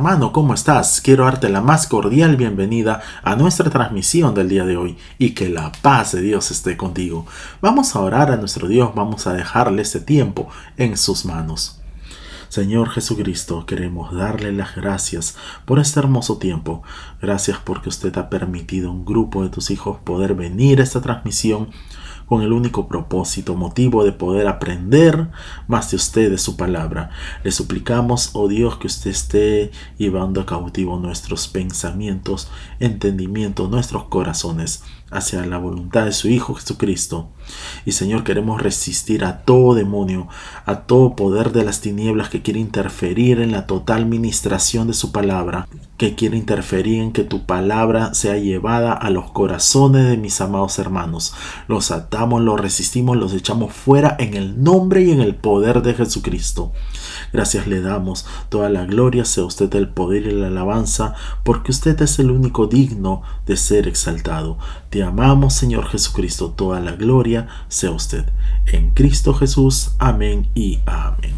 hermano, ¿cómo estás? Quiero darte la más cordial bienvenida a nuestra transmisión del día de hoy y que la paz de Dios esté contigo. Vamos a orar a nuestro Dios, vamos a dejarle este tiempo en sus manos. Señor Jesucristo, queremos darle las gracias por este hermoso tiempo. Gracias porque usted ha permitido a un grupo de tus hijos poder venir a esta transmisión con el único propósito, motivo de poder aprender más de usted, de su palabra. Le suplicamos, oh Dios, que usted esté llevando a cautivo nuestros pensamientos, entendimientos, nuestros corazones hacia la voluntad de su Hijo Jesucristo. Y Señor, queremos resistir a todo demonio, a todo poder de las tinieblas que quiere interferir en la total ministración de su palabra, que quiere interferir en que tu palabra sea llevada a los corazones de mis amados hermanos. Los atamos, los resistimos, los echamos fuera en el nombre y en el poder de Jesucristo. Gracias le damos, toda la gloria sea usted el poder y la alabanza, porque usted es el único digno de ser exaltado. Te amamos, Señor Jesucristo, toda la gloria sea usted. En Cristo Jesús, amén y amén.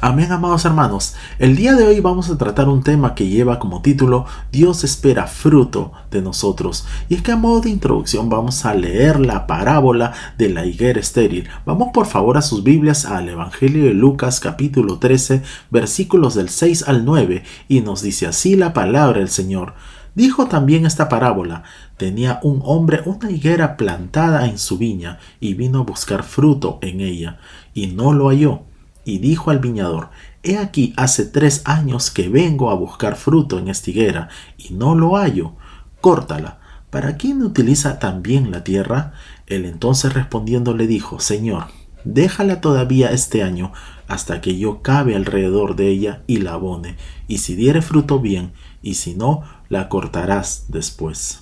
Amén, amados hermanos. El día de hoy vamos a tratar un tema que lleva como título Dios espera fruto de nosotros. Y es que a modo de introducción vamos a leer la parábola de la higuera estéril. Vamos por favor a sus Biblias al Evangelio de Lucas capítulo 13 versículos del 6 al 9 y nos dice así la palabra del Señor. Dijo también esta parábola: tenía un hombre una higuera plantada en su viña y vino a buscar fruto en ella y no lo halló. Y dijo al viñador: he aquí hace 3 años que vengo a buscar fruto en esta higuera y no lo hallo. Córtala. ¿Para quién utiliza también la tierra? Él entonces respondiendo le dijo: Señor, déjala todavía este año hasta que yo cabe alrededor de ella y la abone, y si diere fruto bien, y si no, la cortarás después.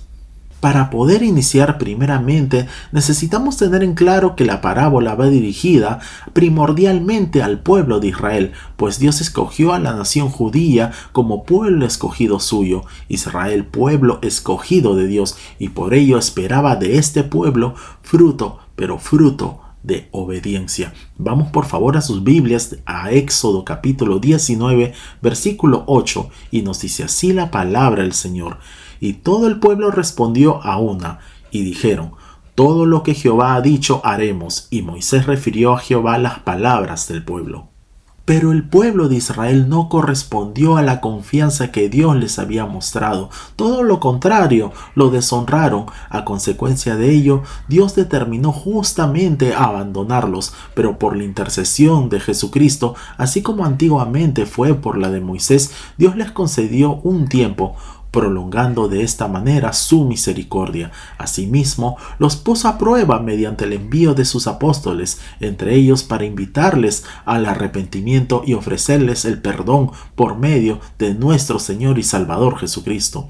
Para poder iniciar primeramente necesitamos tener en claro que la parábola va dirigida primordialmente al pueblo de Israel, pues Dios escogió a la nación judía como pueblo escogido suyo, Israel pueblo escogido de Dios, y por ello esperaba de este pueblo fruto, pero fruto de obediencia. Vamos por favor a sus Biblias a Éxodo capítulo 19 versículo 8 y nos dice así la palabra del Señor. Y todo el pueblo respondió a una y dijeron: todo lo que Jehová ha dicho haremos. Y Moisés refirió a Jehová las palabras del pueblo. Pero el pueblo de Israel no correspondió a la confianza que Dios les había mostrado. Todo lo contrario, lo deshonraron. A consecuencia de ello, Dios determinó justamente abandonarlos, pero por la intercesión de Jesucristo, así como antiguamente fue por la de Moisés, Dios les concedió un tiempo, prolongando de esta manera su misericordia. Asimismo, los puso a prueba mediante el envío de sus apóstoles, entre ellos para invitarles al arrepentimiento y ofrecerles el perdón por medio de nuestro Señor y Salvador Jesucristo.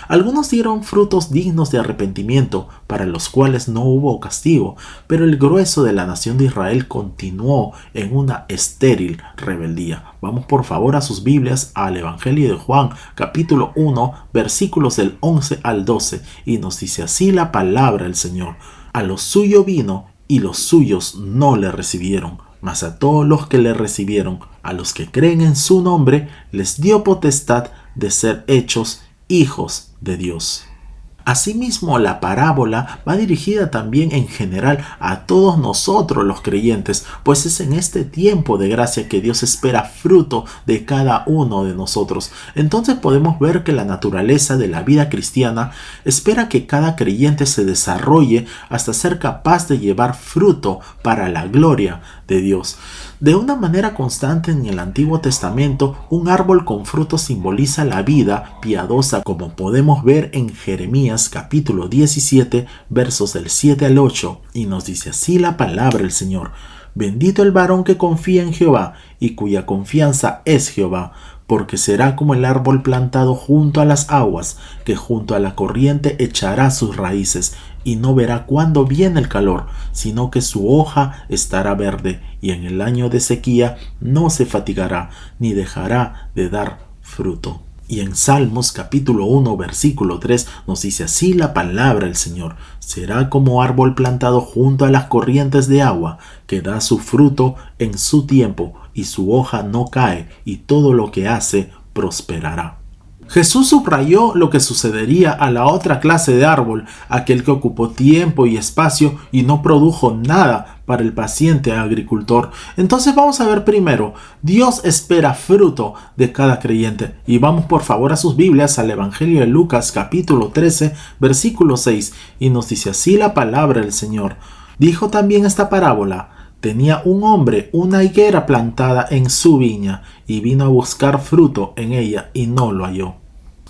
Algunos dieron frutos dignos de arrepentimiento, para los cuales no hubo castigo, pero el grueso de la nación de Israel continuó en una estéril rebeldía. Vamos por favor a sus Biblias al Evangelio de Juan, capítulo 1, versículos del 11 al 12, y nos dice así la palabra del Señor. A lo suyo vino, y los suyos no le recibieron. Mas a todos los que le recibieron, a los que creen en su nombre, les dio potestad de ser hechos hijos de Dios. Asimismo, la parábola va dirigida también en general a todos nosotros los creyentes, pues es en este tiempo de gracia que Dios espera fruto de cada uno de nosotros. Entonces podemos ver que la naturaleza de la vida cristiana espera que cada creyente se desarrolle hasta ser capaz de llevar fruto para la gloria de Dios. De una manera constante en el Antiguo Testamento, un árbol con fruto simboliza la vida piadosa, como podemos ver en Jeremías capítulo 17, versos del 7 al 8, y nos dice así la palabra del Señor. Bendito el varón que confía en Jehová, y cuya confianza es Jehová, porque será como el árbol plantado junto a las aguas, que junto a la corriente echará sus raíces, y no verá cuándo viene el calor, sino que su hoja estará verde, y en el año de sequía no se fatigará, ni dejará de dar fruto. Y en Salmos capítulo 1 versículo 3 nos dice así la palabra del Señor. Será como árbol plantado junto a las corrientes de agua, que da su fruto en su tiempo, y su hoja no cae, y todo lo que hace prosperará. Jesús subrayó lo que sucedería a la otra clase de árbol, aquel que ocupó tiempo y espacio y no produjo nada para el paciente agricultor. Entonces vamos a ver primero, Dios espera fruto de cada creyente. Y vamos por favor a sus Biblias al Evangelio de Lucas capítulo 13, versículo 6, y nos dice así la palabra del Señor. Dijo también esta parábola. Tenía un hombre una higuera plantada en su viña y vino a buscar fruto en ella y no lo halló.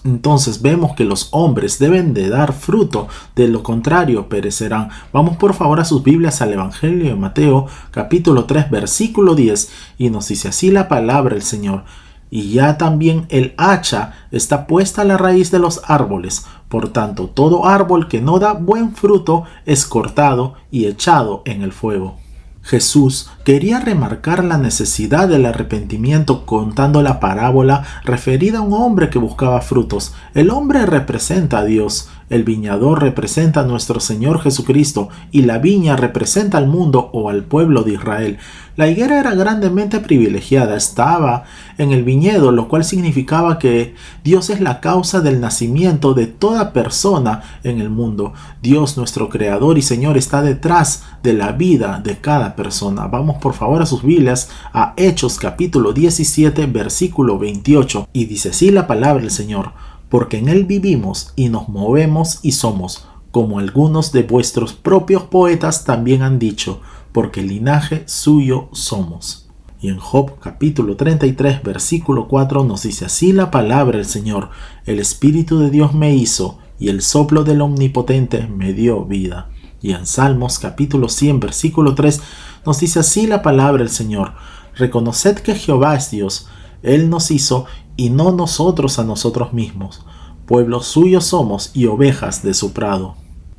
Entonces vemos que los hombres deben de dar fruto, de lo contrario perecerán. Vamos por favor a sus Biblias al Evangelio de Mateo capítulo 3 versículo 10 y nos dice así la palabra del Señor. Y ya también el hacha está puesta a la raíz de los árboles. Por tanto, todo árbol que no da buen fruto es cortado y echado en el fuego. Jesús quería remarcar la necesidad del arrepentimiento contando la parábola referida a un hombre que buscaba frutos. El hombre representa a Dios, el viñador representa a nuestro Señor Jesucristo y la viña representa al mundo o al pueblo de Israel. La higuera era grandemente privilegiada, estaba en el viñedo, lo cual significaba que Dios es la causa del nacimiento de toda persona en el mundo. Dios, nuestro Creador y Señor, está detrás de la vida de cada persona. Vamos por favor a sus Biblias a Hechos capítulo 17 versículo 28 y dice así la palabra del Señor. Porque en él vivimos y nos movemos y somos, como algunos de vuestros propios poetas también han dicho, porque linaje suyo somos. Y en Job capítulo 33 versículo 4 nos dice así la palabra del Señor, el Espíritu de Dios me hizo y el soplo del Omnipotente me dio vida. Y en Salmos capítulo 100 versículo 3 nos dice así la palabra del Señor, reconoced que Jehová es Dios, Él nos hizo y no nosotros a nosotros mismos. Pueblo suyo somos y ovejas de su prado.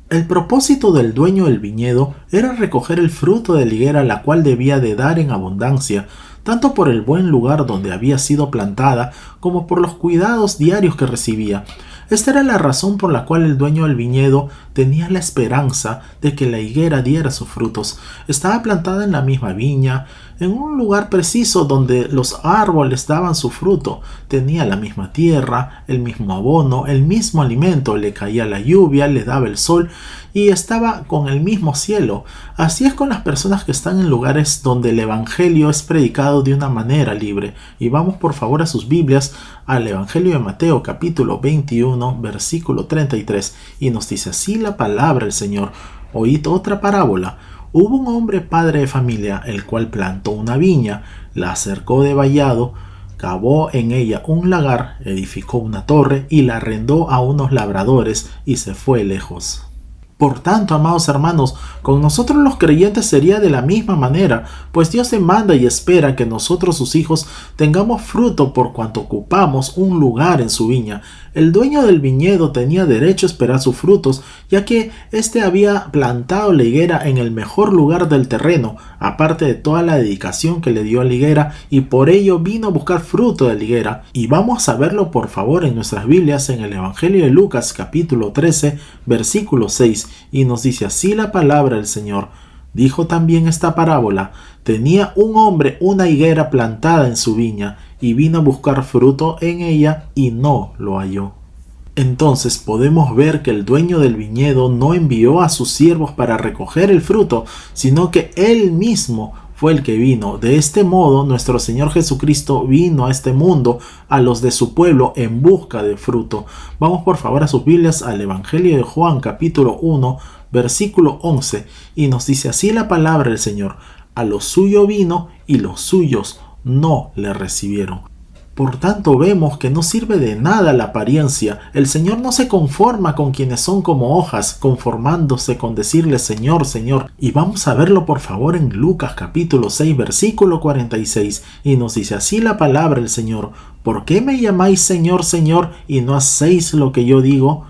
El propósito del dueño del viñedo era recoger el fruto de la higuera, la cual debía de dar en abundancia, tanto por el buen lugar donde había sido plantada, como por los cuidados diarios que recibía. Esta era la razón por la cual el dueño del viñedo tenía la esperanza de que la higuera diera sus frutos. Estaba plantada en la misma viña, en un lugar preciso donde los árboles daban su fruto. Tenía la misma tierra, el mismo abono, el mismo alimento, le caía la lluvia, le daba el sol y estaba con el mismo cielo. Así es con las personas que están en lugares donde el evangelio es predicado de una manera libre. Y vamos por favor a sus Biblias al Evangelio de Mateo capítulo 21 versículo 33 y nos dice así la palabra del Señor. Oíd otra parábola. Hubo un hombre padre de familia, el cual plantó una viña, la cercó de vallado, cavó en ella un lagar, edificó una torre y la arrendó a unos labradores y se fue lejos. Por tanto, amados hermanos, con nosotros los creyentes sería de la misma manera, pues Dios demanda y espera que nosotros sus hijos tengamos fruto por cuanto ocupamos un lugar en su viña. El dueño del viñedo tenía derecho a esperar sus frutos, ya que éste había plantado la higuera en el mejor lugar del terreno, aparte de toda la dedicación que le dio a la higuera, y por ello vino a buscar fruto de la higuera. Y vamos a verlo por favor en nuestras Biblias en el Evangelio de Lucas capítulo 13 versículo 6, y nos dice así la palabra del Señor. Dijo también esta parábola, tenía un hombre una higuera plantada en su viña, y vino a buscar fruto en ella y no lo halló. Entonces podemos ver que el dueño del viñedo no envió a sus siervos para recoger el fruto, sino que él mismo fue el que vino. De este modo, nuestro Señor Jesucristo vino a este mundo, a los de su pueblo, en busca de fruto. Vamos por favor a sus Biblias al Evangelio de Juan capítulo 1 versículo 11 y nos dice así la palabra del Señor. A lo suyo vino y los suyos no le recibieron. Por tanto vemos que no sirve de nada la apariencia. El Señor no se conforma con quienes son como hojas, conformándose con decirle Señor, Señor. Y vamos a verlo por favor en Lucas capítulo 6 versículo 46 y nos dice así la palabra del Señor. ¿Por qué me llamáis Señor, Señor y no hacéis lo que yo digo?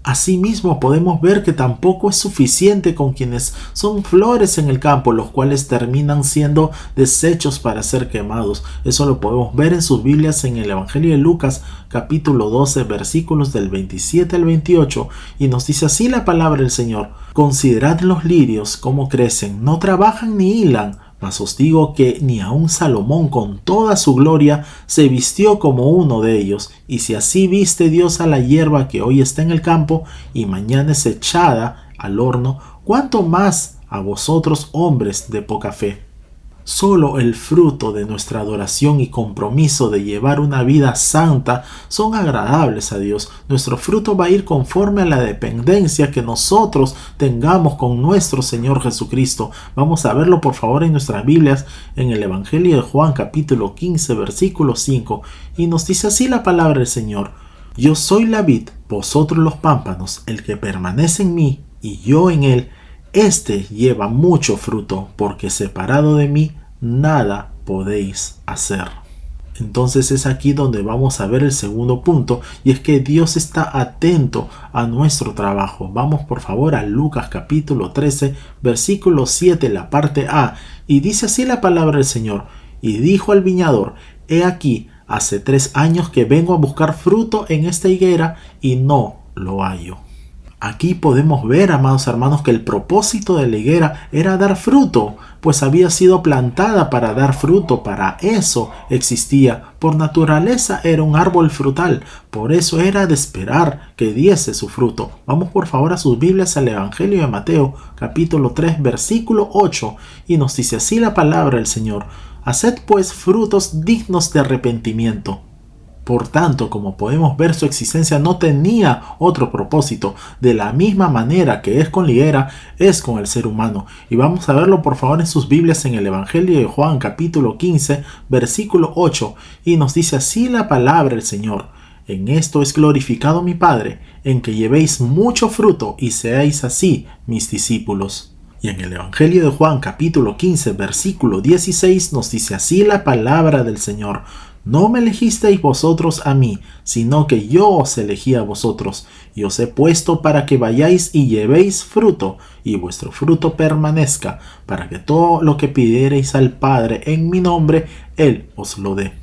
Asimismo podemos ver que tampoco es suficiente con quienes son flores en el campo, los cuales terminan siendo desechos para ser quemados. Eso lo podemos ver en sus Biblias en el Evangelio de Lucas capítulo 12 versículos del 27 al 28 y nos dice así la palabra del Señor. Considerad los lirios cómo crecen, no trabajan ni hilan, Mas os digo que ni aun Salomón con toda su gloria se vistió como uno de ellos. Y si así viste Dios a la hierba que hoy está en el campo y mañana es echada al horno, ¿cuánto más a vosotros, hombres de poca fe? Solo el fruto de nuestra adoración y compromiso de llevar una vida santa son agradables a Dios. Nuestro fruto va a ir conforme a la dependencia que nosotros tengamos con nuestro Señor Jesucristo. Vamos a verlo por favor en nuestras Biblias, en el Evangelio de Juan capítulo 15 versículo 5, y nos dice así la palabra del Señor: Yo soy la vid, vosotros los pámpanos. El que permanece en mí y yo en él, este lleva mucho fruto, porque separado de mí nada podéis hacer. Entonces es aquí donde vamos a ver el segundo punto, y es que Dios está atento a nuestro trabajo. Vamos por favor a Lucas capítulo 13 versículo 7, la parte A, y dice así la palabra del Señor: Y dijo al viñador: He aquí, hace 3 años que vengo a buscar fruto en esta higuera y no lo hallo. Aquí podemos ver, amados hermanos, que el propósito de la higuera era dar fruto, pues había sido plantada para dar fruto. Para eso existía. Por naturaleza era un árbol frutal, por eso era de esperar que diese su fruto. Vamos por favor a sus Biblias al Evangelio de Mateo, capítulo 3, versículo 8, y nos dice así la palabra del Señor: Haced pues frutos dignos de arrepentimiento. Por tanto, como podemos ver, su existencia no tenía otro propósito. De la misma manera que es con la higuera, es con el ser humano. Y vamos a verlo por favor en sus Biblias en el Evangelio de Juan capítulo 15, versículo 8. Y nos dice así la palabra del Señor: En esto es glorificado mi Padre, en que llevéis mucho fruto y seáis así mis discípulos. Y en el Evangelio de Juan capítulo 15, versículo 16 nos dice así la palabra del Señor: No me elegisteis vosotros a mí, sino que yo os elegí a vosotros, y os he puesto para que vayáis y llevéis fruto, y vuestro fruto permanezca, para que todo lo que pidiereis al Padre en mi nombre, Él os lo dé.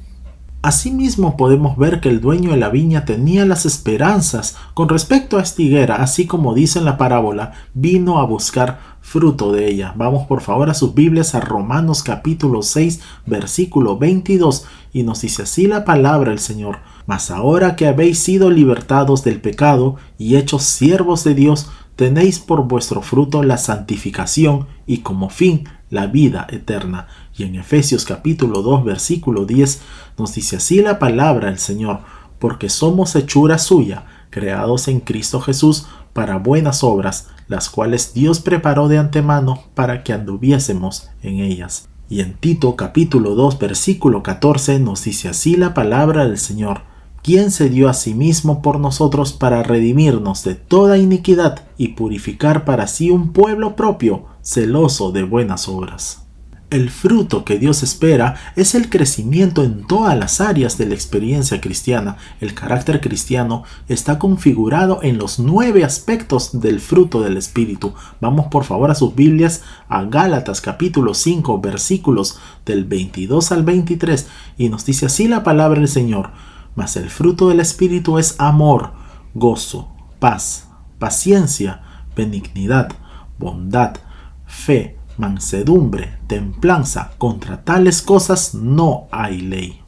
Asimismo podemos ver que el dueño de la viña tenía las esperanzas con respecto a esta higuera, así como dice en la parábola, vino a buscar fruto de ella. Vamos por favor a sus Biblias a Romanos capítulo 6 versículo 22 y nos dice así la palabra del Señor: Mas ahora que habéis sido libertados del pecado y hechos siervos de Dios, tenéis por vuestro fruto la santificación y como fin la vida eterna. Y en Efesios capítulo 2 versículo 10 nos dice así la palabra del Señor: Porque somos hechura suya, creados en Cristo Jesús para buenas obras, las cuales Dios preparó de antemano para que anduviésemos en ellas. Y en Tito capítulo 2 versículo 14 nos dice así la palabra del Señor: Quien se dio a sí mismo por nosotros para redimirnos de toda iniquidad y purificar para sí un pueblo propio, celoso de buenas obras. El fruto que Dios espera es el crecimiento en todas las áreas de la experiencia cristiana. El carácter cristiano está configurado en los 9 aspectos del fruto del Espíritu. Vamos por favor a sus Biblias a Gálatas capítulo 5 versículos del 22 al 23 y nos dice así la palabra del Señor: Mas el fruto del Espíritu es amor, gozo, paz, paciencia, benignidad, bondad, fe, mansedumbre, templanza. Contra tales cosas no hay ley.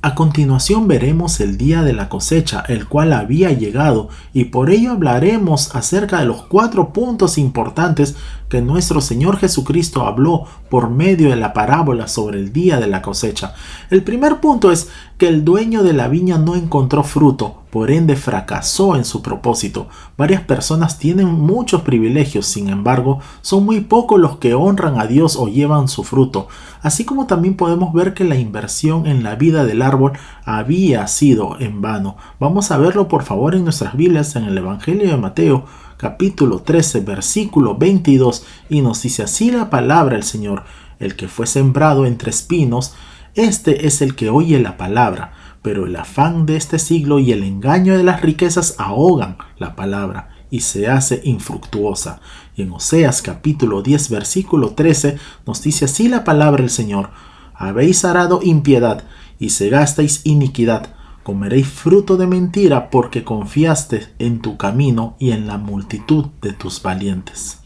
A continuación veremos el día de la cosecha, el cual había llegado, y por ello hablaremos acerca de los 4 puntos importantes que nuestro Señor Jesucristo habló por medio de la parábola sobre el día de la cosecha. El primer punto es que el dueño de la viña no encontró fruto, por ende fracasó en su propósito. Varias personas tienen muchos privilegios, sin embargo, son muy pocos los que honran a Dios o llevan su fruto. Así como también podemos ver que la inversión en la vida del árbol había sido en vano. Vamos a verlo por favor en nuestras Biblias en el Evangelio de Mateo, capítulo 13, versículo 22, y nos dice así la palabra del Señor: El que fue sembrado entre espinos, este es el que oye la palabra, pero el afán de este siglo y el engaño de las riquezas ahogan la palabra y se hace infructuosa. Y en Oseas capítulo 10 versículo 13 nos dice así la palabra del Señor: Habéis arado impiedad y segasteis iniquidad, comeréis fruto de mentira porque confiaste en tu camino y en la multitud de tus valientes.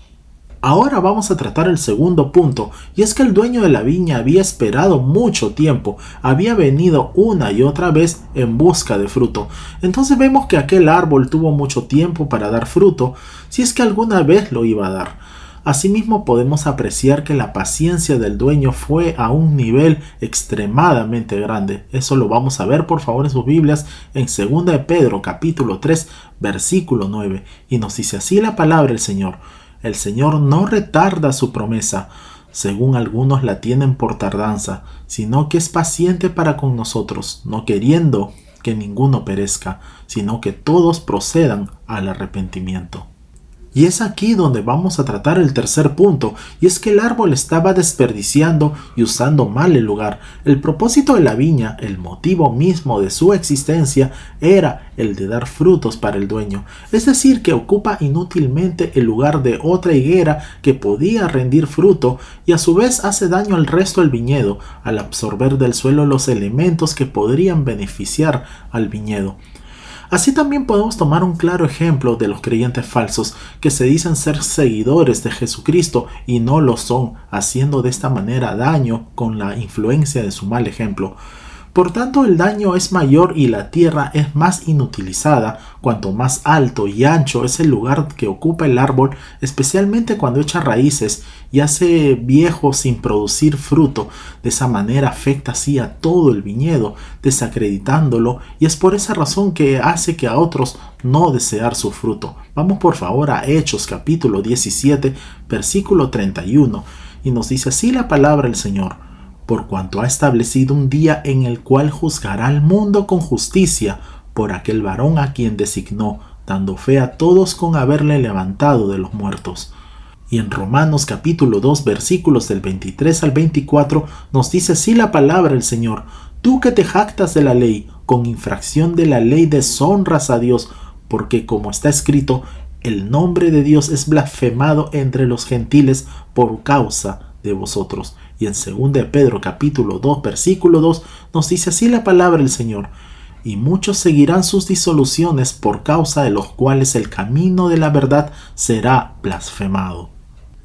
Ahora vamos a tratar el segundo punto, y es que el dueño de la viña había esperado mucho tiempo, había venido una y otra vez en busca de fruto. Entonces vemos que aquel árbol tuvo mucho tiempo para dar fruto, si es que alguna vez lo iba a dar. Asimismo podemos apreciar que la paciencia del dueño fue a un nivel extremadamente grande. Eso lo vamos a ver por favor en sus Biblias en 2 de Pedro capítulo 3 versículo 9, y nos dice así la palabra del Señor. El Señor no retarda su promesa, según algunos la tienen por tardanza, sino que es paciente para con nosotros, no queriendo que ninguno perezca, sino que todos procedan al arrepentimiento. Y es aquí donde vamos a tratar el tercer punto, y es que el árbol estaba desperdiciando y usando mal el lugar. El propósito de la viña, el motivo mismo de su existencia, era el de dar frutos para el dueño, es decir, que ocupa inútilmente el lugar de otra higuera que podía rendir fruto y a su vez hace daño al resto del viñedo, al absorber del suelo los elementos que podrían beneficiar al viñedo. Así también podemos tomar un claro ejemplo de los creyentes falsos que se dicen ser seguidores de Jesucristo y no lo son, haciendo de esta manera daño con la influencia de su mal ejemplo. Por tanto, el daño es mayor y la tierra es más inutilizada cuanto más alto y ancho es el lugar que ocupa el árbol, especialmente cuando echa raíces y hace viejo sin producir fruto. De esa manera afecta así a todo el viñedo, desacreditándolo, y es por esa razón que hace que a otros no desear su fruto. Vamos por favor a Hechos capítulo 17, versículo 31, y nos dice así la palabra del Señor. Por cuanto ha establecido un día en el cual juzgará al mundo con justicia por aquel varón a quien designó, dando fe a todos con haberle levantado de los muertos. Y en Romanos capítulo 2 versículos del 23 al 24 nos dice así la palabra del Señor. Tú que te jactas de la ley, con infracción de la ley deshonras a Dios, porque como está escrito, el nombre de Dios es blasfemado entre los gentiles por causa de vosotros. Y en 2 de Pedro capítulo 2 versículo 2 nos dice así la palabra del Señor. Y muchos seguirán sus disoluciones por causa de los cuales el camino de la verdad será blasfemado.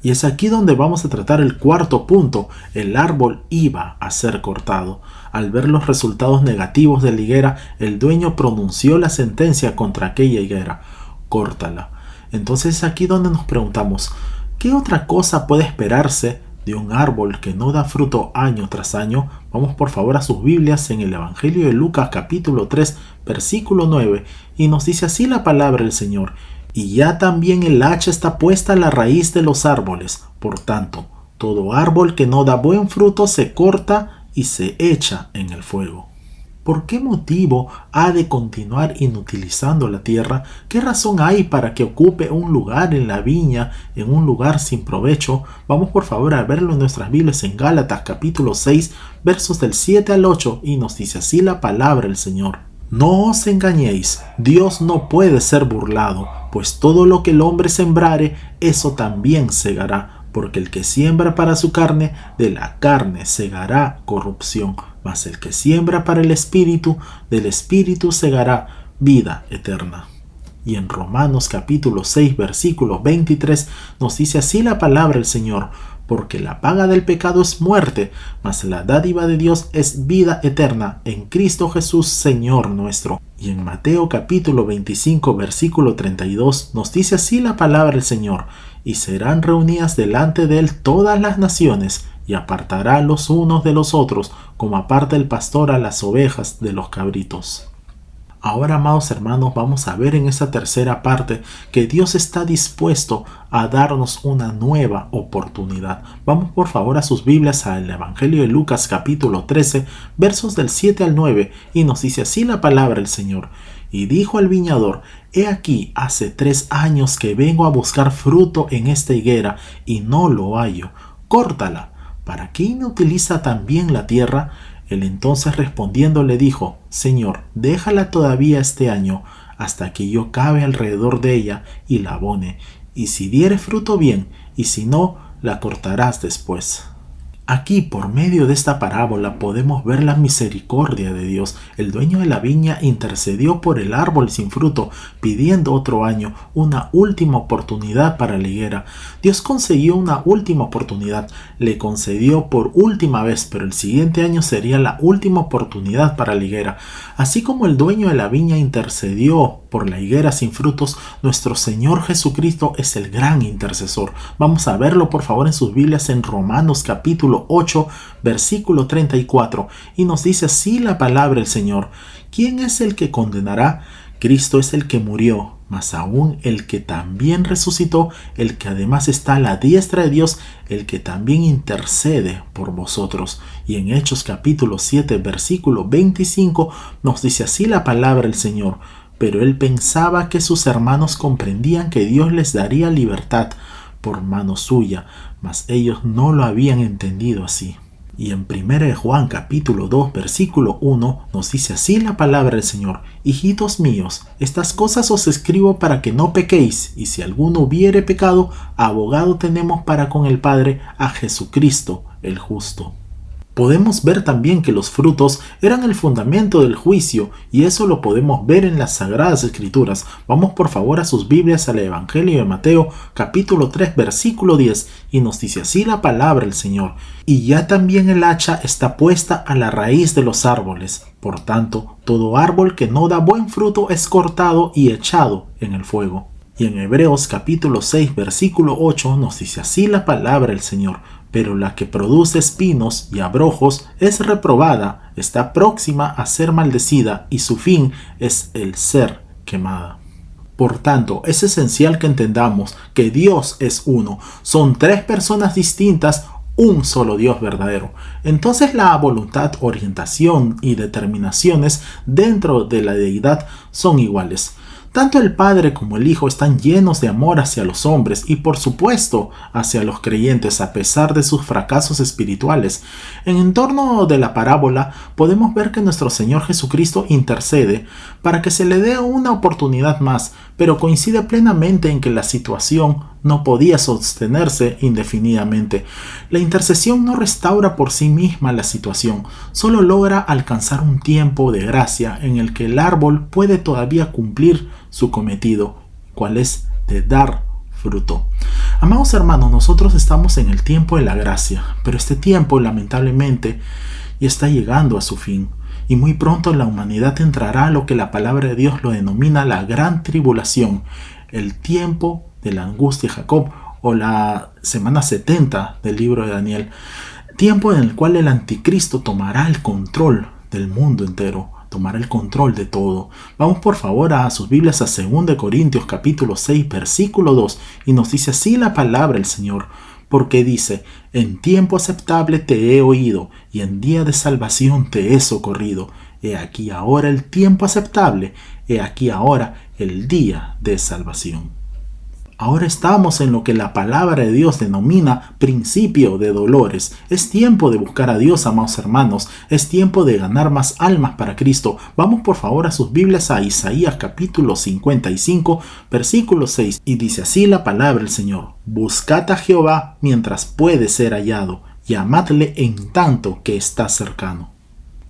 Y es aquí donde vamos a tratar el cuarto punto. El árbol iba a ser cortado. Al ver los resultados negativos de la higuera, el dueño pronunció la sentencia contra aquella higuera. Córtala. Entonces es aquí donde nos preguntamos, ¿qué otra cosa puede esperarse de un árbol que no da fruto año tras año? Vamos por favor a sus Biblias en el Evangelio de Lucas capítulo 3 versículo 9, y nos dice así la palabra del Señor. Y ya también el hacha está puesta a la raíz de los árboles. Por tanto, todo árbol que no da buen fruto se corta y se echa en el fuego. ¿Por qué motivo ha de continuar inutilizando la tierra? ¿Qué razón hay para que ocupe un lugar en la viña, en un lugar sin provecho? Vamos por favor a verlo en nuestras Biblias en Gálatas capítulo 6, versos del 7 al 8, y nos dice así la palabra del Señor. No os engañéis, Dios no puede ser burlado, pues todo lo que el hombre sembrare, eso también segará. Porque el que siembra para su carne, de la carne segará corrupción, mas el que siembra para el Espíritu, del Espíritu segará vida eterna. Y en Romanos capítulo 6 versículo 23 nos dice así la palabra del Señor. Porque la paga del pecado es muerte, mas la dádiva de Dios es vida eterna en Cristo Jesús Señor nuestro. Y en Mateo capítulo 25 versículo 32 nos dice así la palabra del Señor. Y serán reunidas delante de él todas las naciones, y apartará los unos de los otros, como aparta el pastor a las ovejas de los cabritos. Ahora, amados hermanos, vamos a ver en esta tercera parte que Dios está dispuesto a darnos una nueva oportunidad. Vamos por favor a sus Biblias al Evangelio de Lucas capítulo 13, versos del 7 al 9, y nos dice así la palabra del Señor. Y dijo al viñador, he aquí, hace 3 años que vengo a buscar fruto en esta higuera, y no lo hallo. Córtala. ¿Para qué inutiliza también la tierra? Él entonces respondiendo le dijo, Señor, déjala todavía este año, hasta que yo cabe alrededor de ella y la abone, y si diere fruto bien, y si no, la cortarás después. Aquí, por medio de esta parábola, podemos ver la misericordia de Dios. El dueño de la viña intercedió por el árbol sin fruto, pidiendo otro año, una última oportunidad para la higuera. Dios consiguió una última oportunidad, le concedió por última vez, pero el siguiente año sería la última oportunidad para la higuera. Así como el dueño de la viña intercedió por la higuera sin frutos, nuestro Señor Jesucristo es el gran intercesor. Vamos a verlo por favor en sus Biblias en Romanos capítulo 8, versículo 34, y nos dice así la palabra del Señor: ¿Quién es el que condenará? Cristo es el que murió, mas aún el que también resucitó, el que además está a la diestra de Dios, el que también intercede por vosotros. Y en Hechos capítulo 7, versículo 25, nos dice así la palabra del Señor: pero él pensaba que sus hermanos comprendían que Dios les daría libertad por mano suya, mas ellos no lo habían entendido así. Y en 1 Juan capítulo 2 versículo 1 nos dice así la palabra del Señor: hijitos míos, estas cosas os escribo para que no pequéis, y si alguno hubiere pecado, abogado tenemos para con el Padre, a Jesucristo el justo. Podemos ver también que los frutos eran el fundamento del juicio, y eso lo podemos ver en las Sagradas Escrituras. Vamos por favor a sus Biblias al Evangelio de Mateo capítulo 3 versículo 10, y nos dice así la palabra del Señor: y ya también el hacha está puesta a la raíz de los árboles. Por tanto, todo árbol que no da buen fruto es cortado y echado en el fuego. Y en Hebreos capítulo 6 versículo 8 nos dice así la palabra del Señor: pero la que produce espinos y abrojos es reprobada, está próxima a ser maldecida, y su fin es el ser quemada. Por tanto, es esencial que entendamos que Dios es uno, son tres personas distintas, un solo Dios verdadero. Entonces la voluntad, orientación y determinaciones dentro de la deidad son iguales. Tanto el Padre como el Hijo están llenos de amor hacia los hombres y por supuesto hacia los creyentes a pesar de sus fracasos espirituales. En torno de la parábola podemos ver que nuestro Señor Jesucristo intercede para que se le dé una oportunidad más, pero coincide plenamente en que la situación no podía sostenerse indefinidamente. La intercesión no restaura por sí misma la situación, solo logra alcanzar un tiempo de gracia en el que el árbol puede todavía cumplir su cometido, cual es de dar fruto. Amados hermanos, nosotros estamos en el tiempo de la gracia, pero este tiempo lamentablemente ya está llegando a su fin. Y muy pronto la humanidad entrará a lo que la palabra de Dios lo denomina la gran tribulación, el tiempo de la angustia de Jacob, o la semana 70 del libro de Daniel, tiempo en el cual el anticristo tomará el control del mundo entero, tomará el control de todo. Vamos por favor a sus Biblias a 2 Corintios capítulo 6 versículo 2, y nos dice así la palabra del Señor: porque dice: en tiempo aceptable te he oído, y en día de salvación te he socorrido. He aquí ahora el tiempo aceptable, he aquí ahora el día de salvación. Ahora estamos en lo que la palabra de Dios denomina principio de dolores. Es tiempo de buscar a Dios, amados hermanos. Es tiempo de ganar más almas para Cristo. Vamos por favor a sus Biblias a Isaías capítulo 55, versículo 6. Y dice así la palabra del Señor: buscad a Jehová mientras puede ser hallado, llamadle en tanto que está cercano.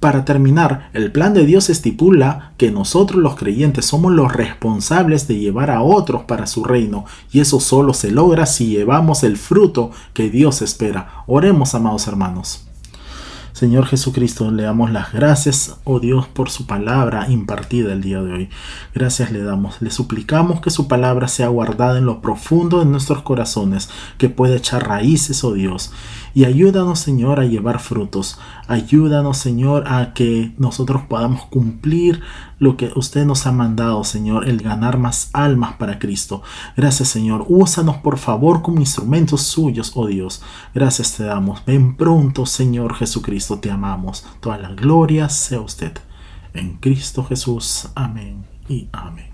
Para terminar, el plan de Dios estipula que nosotros los creyentes somos los responsables de llevar a otros para su reino, y eso solo se logra si llevamos el fruto que Dios espera. Oremos, amados hermanos. Señor Jesucristo, le damos las gracias, oh Dios, por su palabra impartida el día de hoy. Gracias le damos. Le suplicamos que su palabra sea guardada en lo profundo de nuestros corazones, que pueda echar raíces, oh Dios. Y ayúdanos, Señor, a llevar frutos. Ayúdanos, Señor, a que nosotros podamos cumplir lo que usted nos ha mandado, Señor, el ganar más almas para Cristo. Gracias, Señor. Úsanos, por favor, como instrumentos suyos, oh Dios. Gracias te damos. Ven pronto, Señor Jesucristo. Te amamos. Toda la gloria sea usted. En Cristo Jesús. Amén y amén.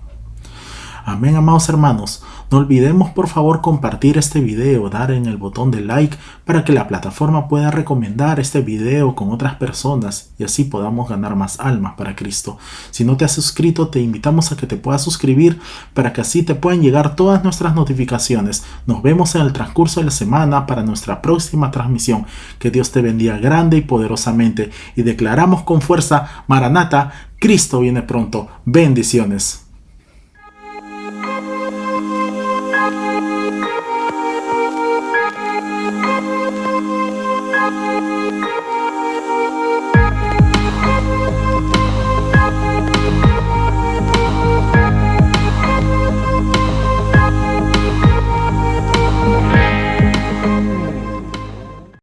Amén, amados hermanos. No olvidemos por favor compartir este video, dar en el botón de like para que la plataforma pueda recomendar este video con otras personas y así podamos ganar más almas para Cristo. Si no te has suscrito, te invitamos a que te puedas suscribir para que así te puedan llegar todas nuestras notificaciones. Nos vemos en el transcurso de la semana para nuestra próxima transmisión. Que Dios te bendiga grande y poderosamente y declaramos con fuerza: Maranata, Cristo viene pronto. Bendiciones.